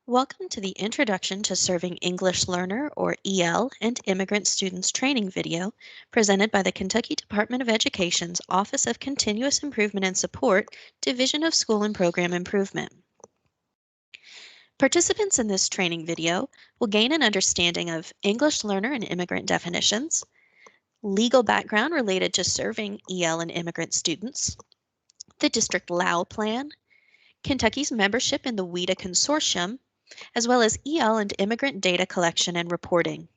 Welcome to the Introduction to Serving English Learner or EL and Immigrant Students training video presented by the Kentucky Department of Education's Office of Continuous Improvement and Support, Division of School and Program Improvement. Participants in this training video will gain an understanding of English learner and immigrant definitions, legal background related to serving EL and immigrant students, the district Lau Plan, Kentucky's membership in the WIDA Consortium, as well as EL and immigrant data collection and reporting.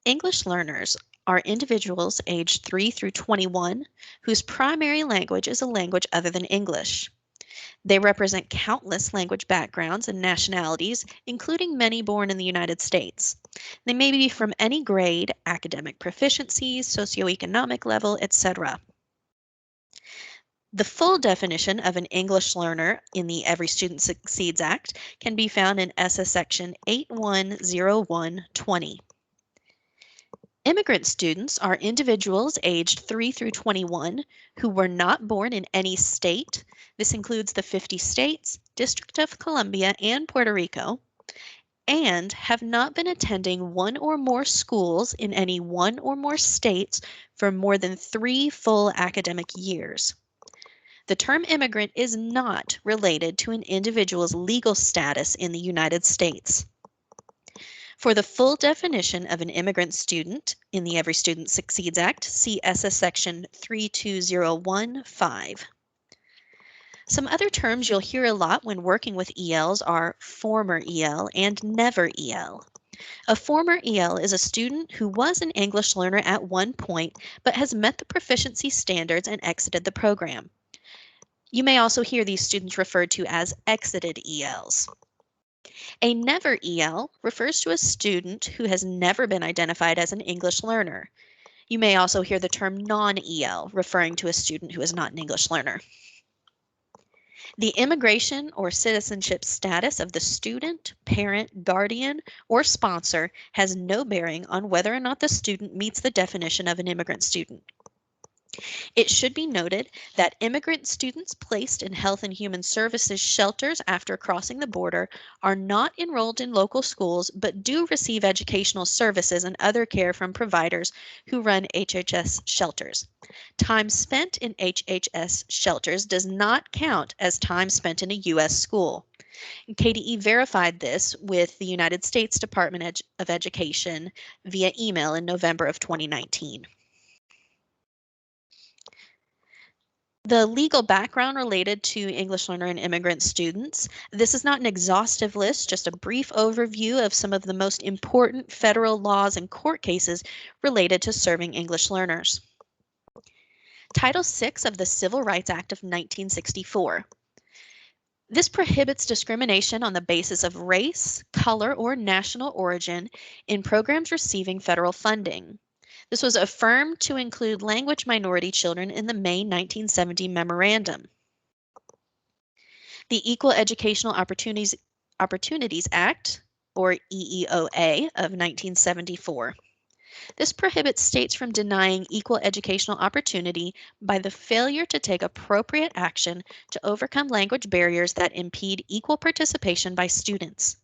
English learners are individuals aged 3 through 21 whose primary language is a language other than English. They represent countless language backgrounds and nationalities, including many born in the United States. They may be from any grade, academic proficiency, socioeconomic level, etc. The full definition of an English learner in the Every Student Succeeds Act can be found in SS Section 810120. Immigrant students are individuals aged 3 through 21 who were not born in any state. This includes the 50 states, District of Columbia, and Puerto Rico, and have not been attending one or more schools in any one or more states for more than 3 full academic years. The term immigrant is not related to an individual's legal status in the United States. For the full definition of an immigrant student in the Every Student Succeeds Act, see SS Section 32015. Some other terms you'll hear a lot when working with ELs are former EL and never EL. A former EL is a student who was an English learner at one point but has met the proficiency standards and exited the program. You may also hear these students referred to as exited ELs. A never EL refers to a student who has never been identified as an English learner. You may also hear the term non-EL referring to a student who is not an English learner. The immigration or citizenship status of the student, parent, guardian, or sponsor has no bearing on whether or not the student meets the definition of an immigrant student. It should be noted that immigrant students placed in Health and Human Services shelters after crossing the border are not enrolled in local schools but do receive educational services and other care from providers who run HHS shelters. Time spent in HHS shelters does not count as time spent in a U.S. school. KDE verified this with the United States Department of Education via email in November of 2019. The legal background related to English learner and immigrant students. This is not an exhaustive list, just a brief overview of some of the most important federal laws and court cases related to serving English learners. Title VI of the Civil Rights Act of 1964. This prohibits discrimination on the basis of race, color, or national origin in programs receiving federal funding. This was affirmed to include language minority children in the May 1970 memorandum. The Equal Educational Opportunities Act, or EEOA, of 1974. This prohibits states from denying equal educational opportunity by the failure to take appropriate action to overcome language barriers that impede equal participation by students.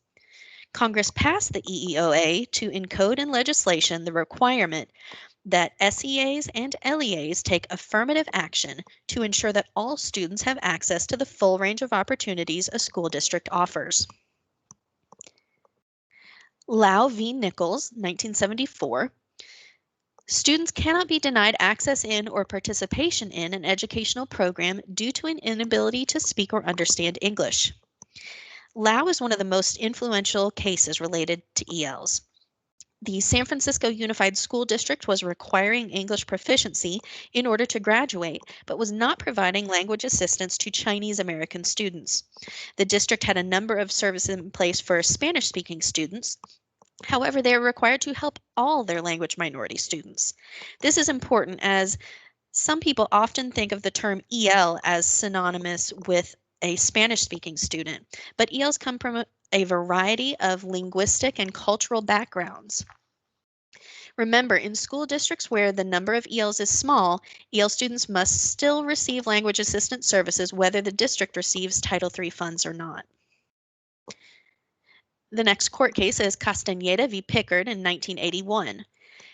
Congress passed the EEOA to encode in legislation the requirement that SEAs and LEAs take affirmative action to ensure that all students have access to the full range of opportunities a school district offers. Lau v. Nichols, 1974. Students cannot be denied access in or participation in an educational program due to an inability to speak or understand English. Lau is one of the most influential cases related to ELs. The San Francisco Unified School District was requiring English proficiency in order to graduate, but was not providing language assistance to Chinese American students. The district had a number of services in place for Spanish-speaking students. However, they are required to help all their language minority students. This is important as some people often think of the term EL as synonymous with a Spanish-speaking student, but ELs come from a variety of linguistic and cultural backgrounds. Remember, in school districts where the number of ELs is small, EL students must still receive language assistance services whether the district receives Title III funds or not. The next court case is Castañeda v. Pickard in 1981.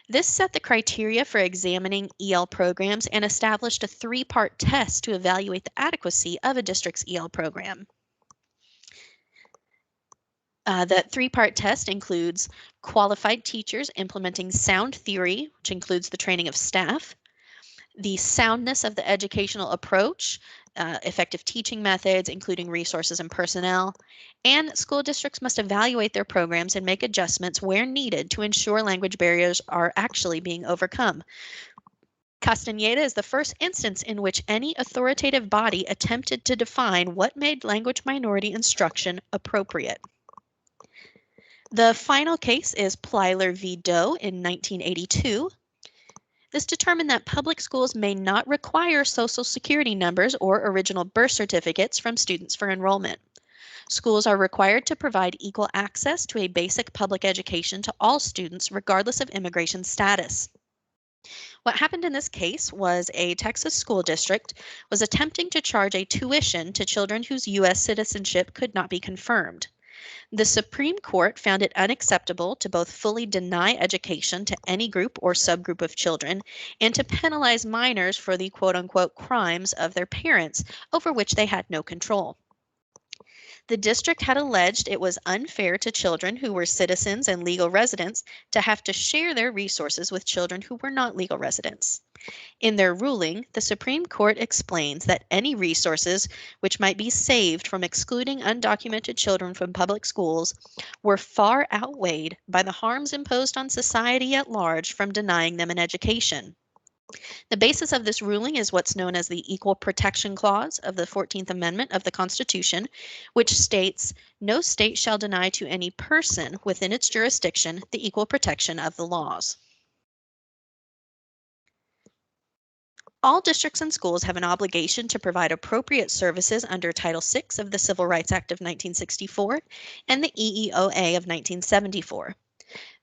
This set the criteria for examining EL programs and established a three-part test to evaluate the adequacy of a district's EL program. That three-part test includes qualified teachers implementing sound theory, which includes the training of staff, the soundness of the educational approach, effective teaching methods, including resources and personnel, and school districts must evaluate their programs and make adjustments where needed to ensure language barriers are actually being overcome. Castañeda is the first instance in which any authoritative body attempted to define what made language minority instruction appropriate. The final case is Plyler v. Doe in 1982. This determined that public schools may not require Social Security numbers or original birth certificates from students for enrollment. Schools are required to provide equal access to a basic public education to all students, regardless of immigration status. What happened in this case was a Texas school district was attempting to charge a tuition to children whose U.S. citizenship could not be confirmed. The Supreme Court found it unacceptable to both fully deny education to any group or subgroup of children and to penalize minors for the quote-unquote crimes of their parents over which they had no control. The district had alleged it was unfair to children who were citizens and legal residents to have to share their resources with children who were not legal residents. In their ruling, the Supreme Court explains that any resources which might be saved from excluding undocumented children from public schools were far outweighed by the harms imposed on society at large from denying them an education. The basis of this ruling is what's known as the Equal Protection Clause of the 14th Amendment of the Constitution, which states, "No state shall deny to any person within its jurisdiction the equal protection of the laws." All districts and schools have an obligation to provide appropriate services under Title VI of the Civil Rights Act of 1964 and the EEOA of 1974.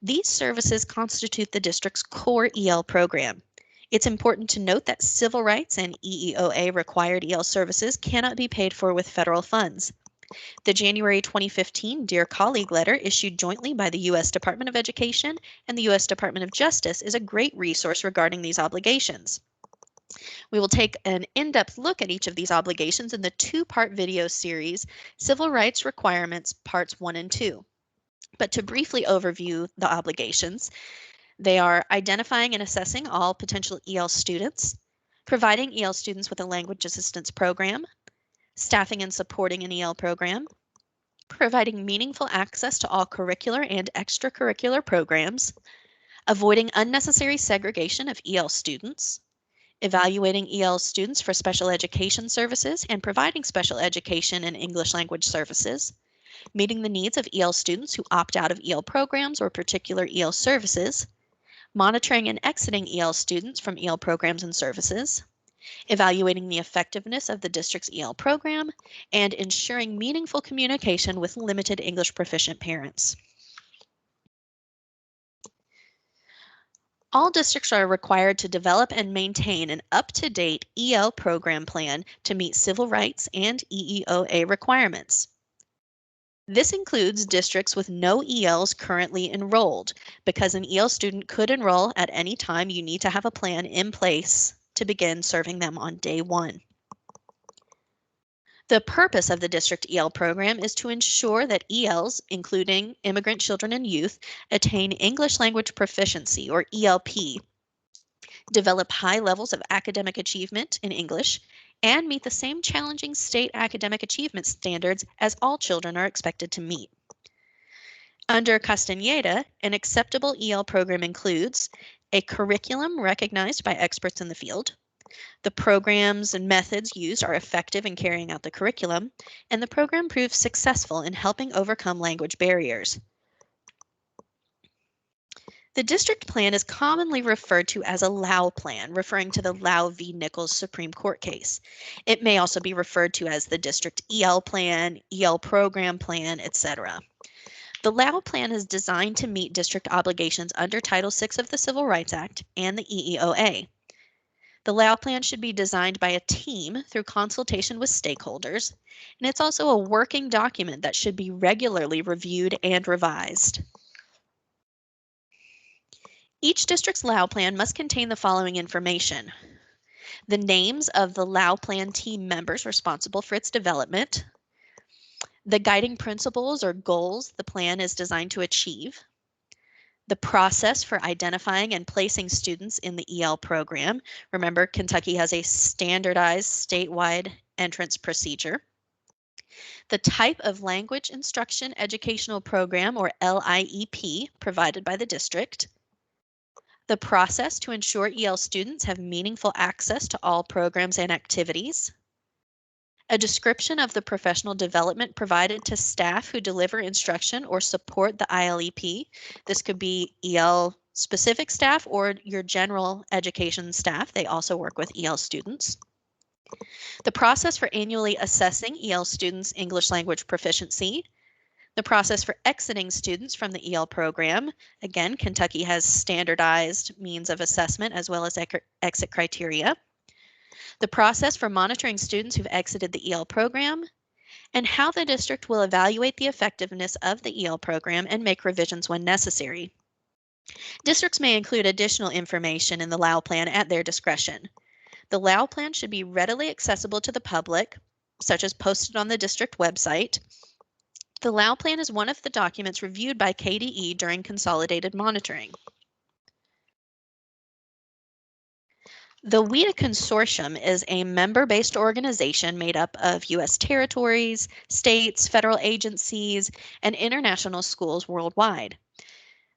These services constitute the district's core EL program. It's important to note that civil rights and EEOA required EL services cannot be paid for with federal funds. The January 2015 Dear Colleague letter issued jointly by the U.S. Department of Education and the U.S. Department of Justice is a great resource regarding these obligations. We will take an in-depth look at each of these obligations in the two-part video series, Civil Rights Requirements, Parts 1 and 2. But to briefly overview the obligations, they are identifying and assessing all potential EL students, providing EL students with a language assistance program, staffing and supporting an EL program, providing meaningful access to all curricular and extracurricular programs, avoiding unnecessary segregation of EL students, evaluating EL students for special education services and providing special education and English language services, meeting the needs of EL students who opt out of EL programs or particular EL services, monitoring and exiting EL students from EL programs and services, evaluating the effectiveness of the district's EL program, and ensuring meaningful communication with limited English proficient parents. All districts are required to develop and maintain an up-to-date EL program plan to meet civil rights and EEOA requirements. This includes districts with no ELs currently enrolled. Because an EL student could enroll at any time, you need to have a plan in place to begin serving them on day one. The purpose of the district EL program is to ensure that ELs, including immigrant children and youth, attain English language proficiency, or ELP, develop high levels of academic achievement in English, and meet the same challenging state academic achievement standards as all children are expected to meet. Under Castañeda, an acceptable EL program includes a curriculum recognized by experts in the field, the programs and methods used are effective in carrying out the curriculum, and the program proves successful in helping overcome language barriers. The district plan is commonly referred to as a Lau Plan, referring to the Lau v. Nichols Supreme Court case. It may also be referred to as the district EL Plan, EL Program Plan, etc. The Lau Plan is designed to meet district obligations under Title VI of the Civil Rights Act and the EEOA. The Lau Plan should be designed by a team through consultation with stakeholders, and it's also a working document that should be regularly reviewed and revised. Each district's Lau Plan must contain the following information: the names of the Lau Plan team members responsible for its development, the guiding principles or goals the plan is designed to achieve, the process for identifying and placing students in the EL program. Remember, Kentucky has a standardized statewide entrance procedure. The type of language instruction educational program, or LIEP, provided by the district. The process to ensure EL students have meaningful access to all programs and activities. A description of the professional development provided to staff who deliver instruction or support the ILEP. This could be EL specific staff or your general education staff. They also work with EL students. The process for annually assessing EL students' English language proficiency. The process for exiting students from the EL program. Again, Kentucky has standardized means of assessment as well as exit criteria. The process for monitoring students who've exited the EL program, and how the district will evaluate the effectiveness of the EL program and make revisions when necessary. Districts may include additional information in the Lau Plan at their discretion. The Lau Plan should be readily accessible to the public, such as posted on the district website. The Lau Plan is one of the documents reviewed by KDE during consolidated monitoring. The WIDA Consortium is a member-based organization made up of U.S. territories, states, federal agencies, and international schools worldwide.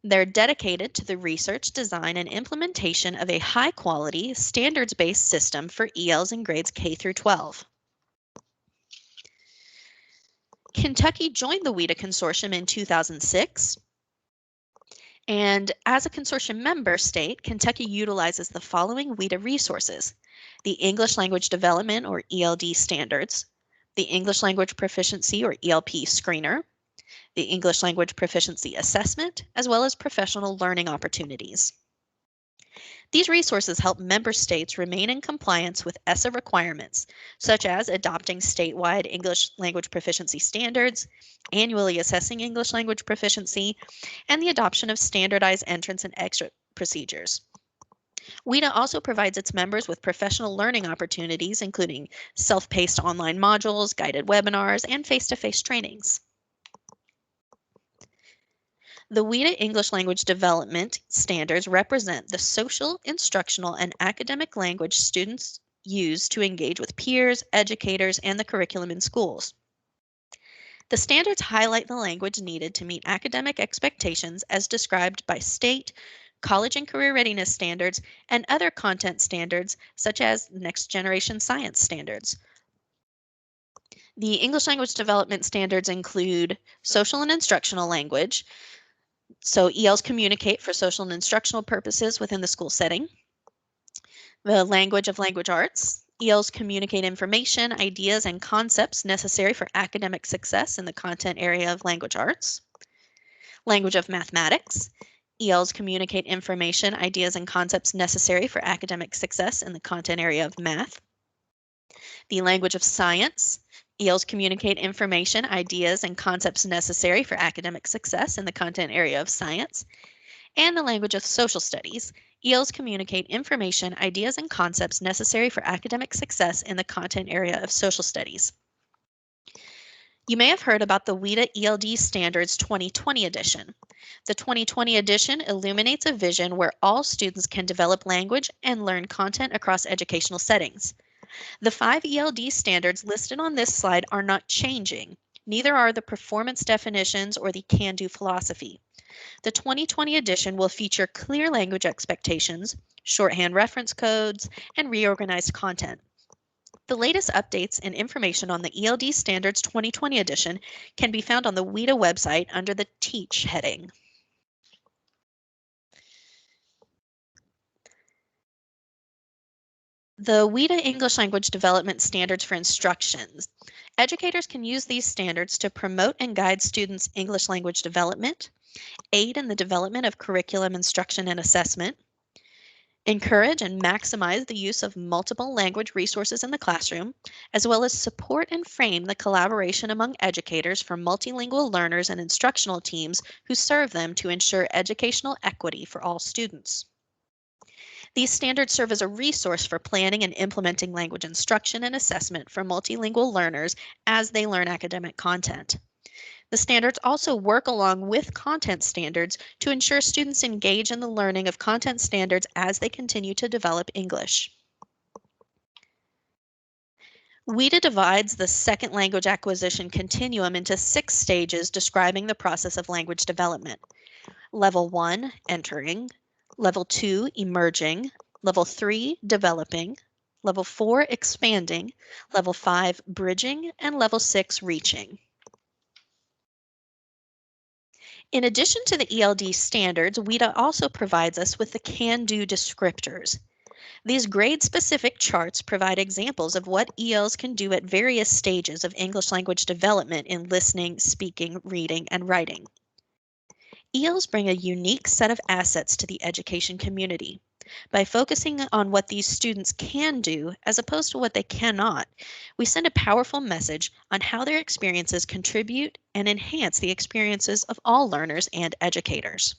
They're dedicated to the research, design, and implementation of a high-quality, standards-based system for ELs in grades K through 12. Kentucky joined the WIDA Consortium in 2006. And as a consortium member state, Kentucky utilizes the following WIDA resources: the English Language Development, or ELD standards, the English Language Proficiency, or ELP screener, the English Language Proficiency assessment, as well as professional learning opportunities. These resources help member states remain in compliance with ESSA requirements, such as adopting statewide English language proficiency standards, annually assessing English language proficiency, and the adoption of standardized entrance and exit procedures. WIDA also provides its members with professional learning opportunities, including self-paced online modules, guided webinars, and face-to-face trainings. The WIDA English Language Development Standards represent the social, instructional, and academic language students use to engage with peers, educators, and the curriculum in schools. The standards highlight the language needed to meet academic expectations as described by state, college and career readiness standards, and other content standards such as Next Generation Science standards. The English Language Development Standards include social and instructional language, so ELs communicate for social and instructional purposes within the school setting. The language of language arts. ELs communicate information, ideas, and concepts necessary for academic success in the content area of language arts. Language of mathematics. ELs communicate information, ideas, and concepts necessary for academic success in the content area of math. The language of science. ELs communicate information, ideas, and concepts necessary for academic success in the content area of science. And the language of social studies. ELs communicate information, ideas, and concepts necessary for academic success in the content area of social studies. You may have heard about the WIDA ELD Standards 2020 edition. The 2020 edition illuminates a vision where all students can develop language and learn content across educational settings. The 5 ELD standards listed on this slide are not changing. Neither are the performance definitions or the can-do philosophy. The 2020 edition will feature clear language expectations, shorthand reference codes, and reorganized content. The latest updates and information on the ELD Standards 2020 edition can be found on the WIDA website under the Teach heading. The WIDA English Language Development Standards for Instructions Educators can use these standards to promote and guide students' English language development, aid in the development of curriculum instruction and assessment, encourage and maximize the use of multiple language resources in the classroom, as well as support and frame the collaboration among educators for multilingual learners and instructional teams who serve them to ensure educational equity for all students. These standards serve as a resource for planning and implementing language instruction and assessment for multilingual learners as they learn academic content. The standards also work along with content standards to ensure students engage in the learning of content standards as they continue to develop English. WIDA divides the second language acquisition continuum into 6 stages describing the process of language development. Level 1, entering. Level 2, emerging. Level 3, developing. Level 4, expanding. Level 5, bridging. And Level 6, reaching. In addition to the ELD standards, WIDA also provides us with the can-do descriptors. These grade-specific charts provide examples of what ELs can do at various stages of English language development in listening, speaking, reading, and writing. ELs bring a unique set of assets to the education community. By focusing on what these students can do as opposed to what they cannot, we send a powerful message on how their experiences contribute and enhance the experiences of all learners and educators.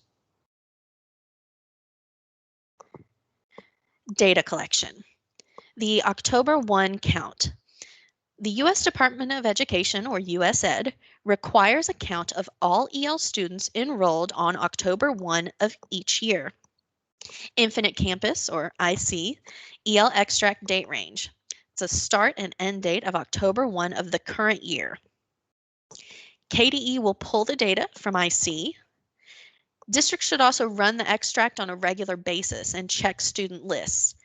Data collection. The October 1 count. The U.S. Department of Education, or USED, requires a count of all EL students enrolled on October 1 of each year. Infinite Campus, or IC, EL extract date range. It's a start and end date of October 1 of the current year. KDE will pull the data from IC. Districts should also run the extract on a regular basis and check student lists.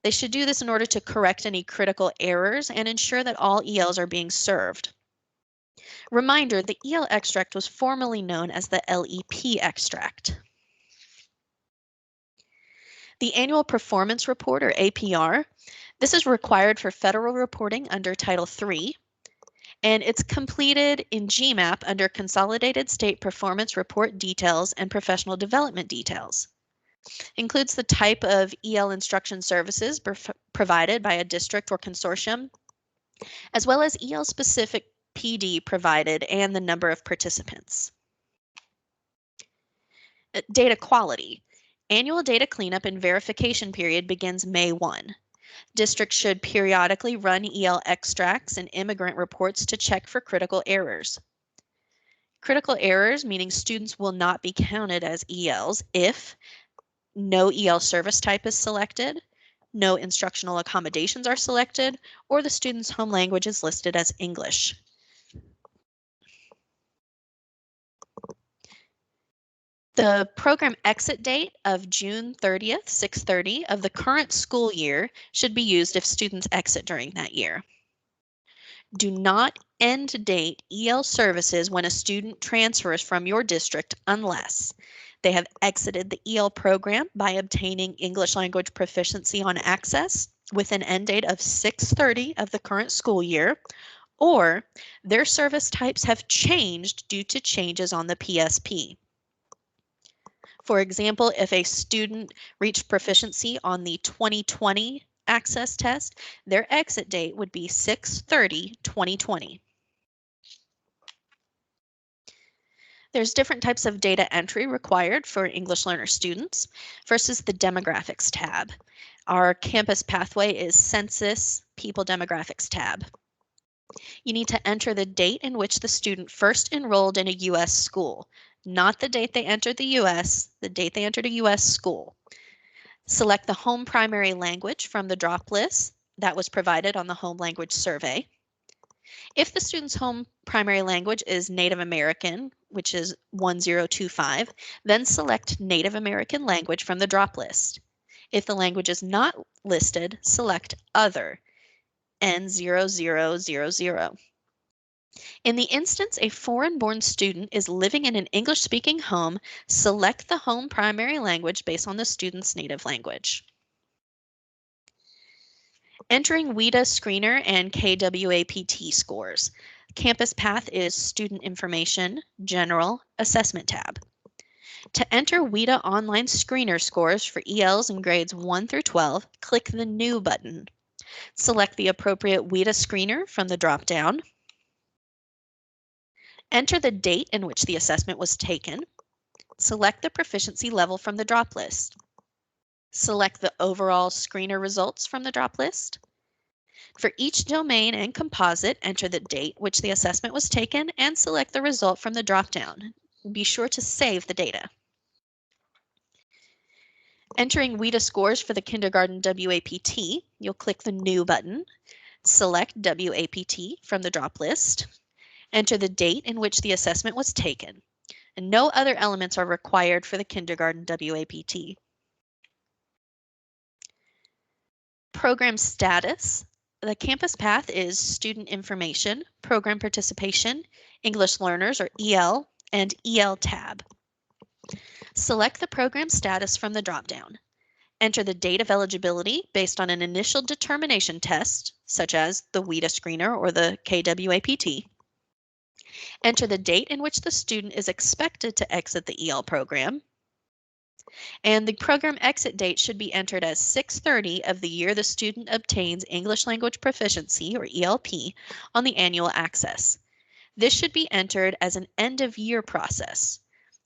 They should do this in order to correct any critical errors and ensure that all ELs are being served. Reminder, the EL extract was formerly known as the LEP extract. The Annual Performance Report, or APR, this is required for federal reporting under Title III, and it's completed in GMAP under Consolidated State Performance Report Details and Professional Development Details. Includes the type of EL instruction services provided by a district or consortium, as well as EL-specific PD provided and the number of participants. Data quality. Annual data cleanup and verification period begins May 1. Districts should periodically run EL extracts and immigrant reports to check for critical errors. Critical errors meaning students will not be counted as ELs if no EL service type is selected, no instructional accommodations are selected, or the student's home language is listed as English. The program exit date of June 30th, 6:30 of the current school year should be used if students exit during that year. Do not end date EL services when a student transfers from your district unless they have exited the EL program by obtaining English language proficiency on access with an end date of 6:30 of the current school year, or their service types have changed due to changes on the PSP. For example, if a student reached proficiency on the 2020 access test, their exit date would be 6/30/2020. There's different types of data entry required for English learner students. First is the Demographics tab. Our campus pathway is Census People Demographics tab. You need to enter the date in which the student first enrolled in a U.S. school, not the date they entered the U.S., the date they entered a U.S. school. Select the home primary language from the drop list that was provided on the home language survey. If the student's home primary language is Native American, which is 1025, then select Native American language from the drop list. If the language is not listed, select Other, N0000. In the instance a foreign-born student is living in an English-speaking home, select the home primary language based on the student's native language. Entering WIDA screener and KW-APT scores. Campus path is Student Information, General, Assessment tab. To enter WIDA online screener scores for ELs in grades 1 through 12, click the New button. Select the appropriate WIDA screener from the drop-down. Enter the date in which the assessment was taken. Select the proficiency level from the drop list. Select the overall screener results from the drop list. For each domain and composite, enter the date which the assessment was taken and select the result from the drop-down. Be sure to save the data. Entering WIDA scores for the kindergarten WAPT, you'll click the New button, select WAPT from the drop list, enter the date in which the assessment was taken, and no other elements are required for the kindergarten WAPT. Program status. The campus path is Student Information, Program Participation, English Learners or EL, and EL tab. Select the program status from the drop-down. Enter the date of eligibility based on an initial determination test, such as the WIDA screener or the KW-APT. Enter the date in which the student is expected to exit the EL program. And the program exit date should be entered as 6/30 of the year the student obtains English Language Proficiency, or ELP, on the annual access. This should be entered as an end-of-year process.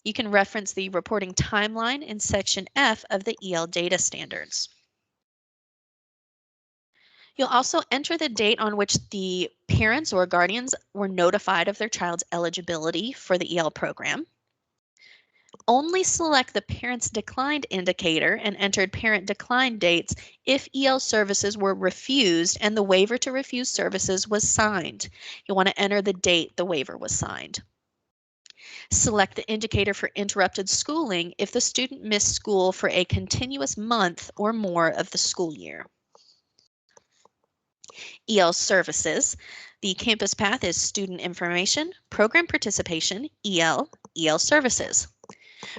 You can reference the reporting timeline in Section F of the EL Data Standards. You'll also enter the date on which the parents or guardians were notified of their child's eligibility for the EL program. Only select the Parents Declined indicator and entered parent decline dates if EL services were refused and the waiver to refuse services was signed. You'll want to enter the date the waiver was signed. Select the indicator for interrupted schooling if the student missed school for a continuous month or more of the school year. EL services. The campus path is Student Information, Program Participation, EL services.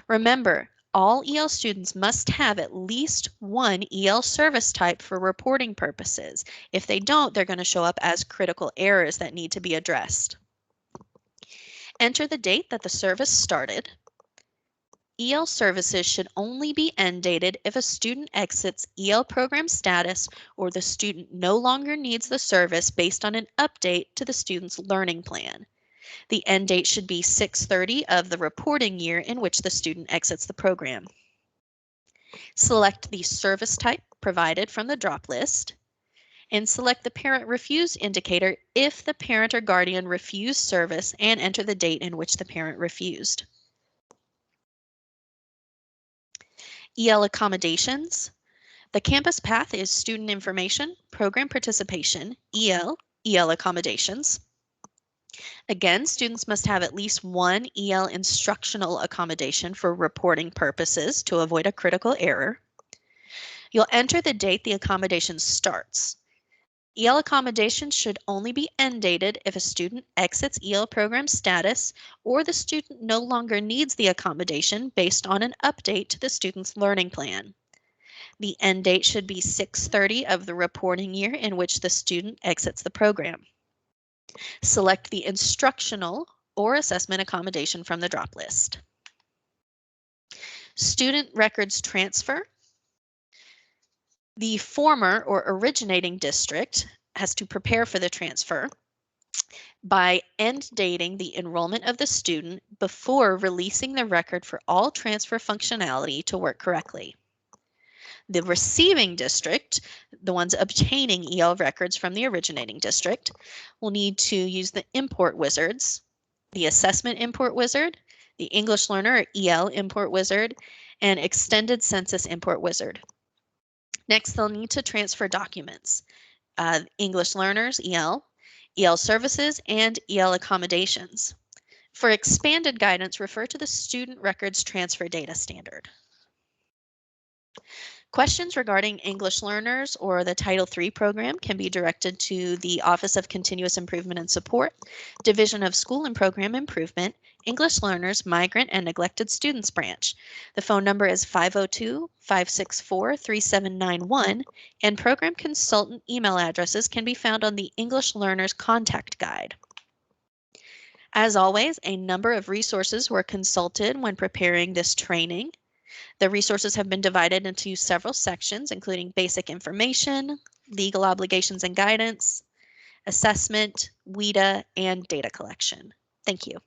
Remember, all EL students must have at least one EL service type for reporting purposes. If they don't, they're going to show up as critical errors that need to be addressed. Enter the date that the service started. EL services should only be end dated if a student exits EL program status or the student no longer needs the service based on an update to the student's learning plan. The end date should be 6/30 of the reporting year in which the student exits the program. Select the service type provided from the drop list and select the parent refuse indicator if the parent or guardian refused service and enter the date in which the parent refused. EL accommodations. The campus path is Student Information, Program Participation, EL accommodations. Again, students must have at least one EL instructional accommodation for reporting purposes to avoid a critical error. You'll enter the date the accommodation starts. EL accommodations should only be end dated if a student exits EL program status or the student no longer needs the accommodation based on an update to the student's learning plan. The end date should be 6/30 of the reporting year in which the student exits the program. Select the instructional or assessment accommodation from the drop list. Student records transfer. The former or originating district has to prepare for the transfer by end dating the enrollment of the student before releasing the record for all transfer functionality to work correctly. The receiving district, the ones obtaining EL records from the originating district, will need to use the import wizards, the assessment import wizard, the English learner or EL import wizard, and extended census import wizard. Next, they'll need to transfer documents, English learners, EL services, and EL accommodations. For expanded guidance, refer to the Student Records Transfer Data Standard. Questions regarding English learners or the Title III program can be directed to the Office of Continuous Improvement and Support, Division of School and Program Improvement, English Learners, Migrant and Neglected Students Branch. The phone number is 502-564-3791, and program consultant email addresses can be found on the English Learners Contact Guide. As always, a number of resources were consulted when preparing this training. The resources have been divided into several sections, including basic information, legal obligations and guidance, assessment, WIDA, and data collection. Thank you.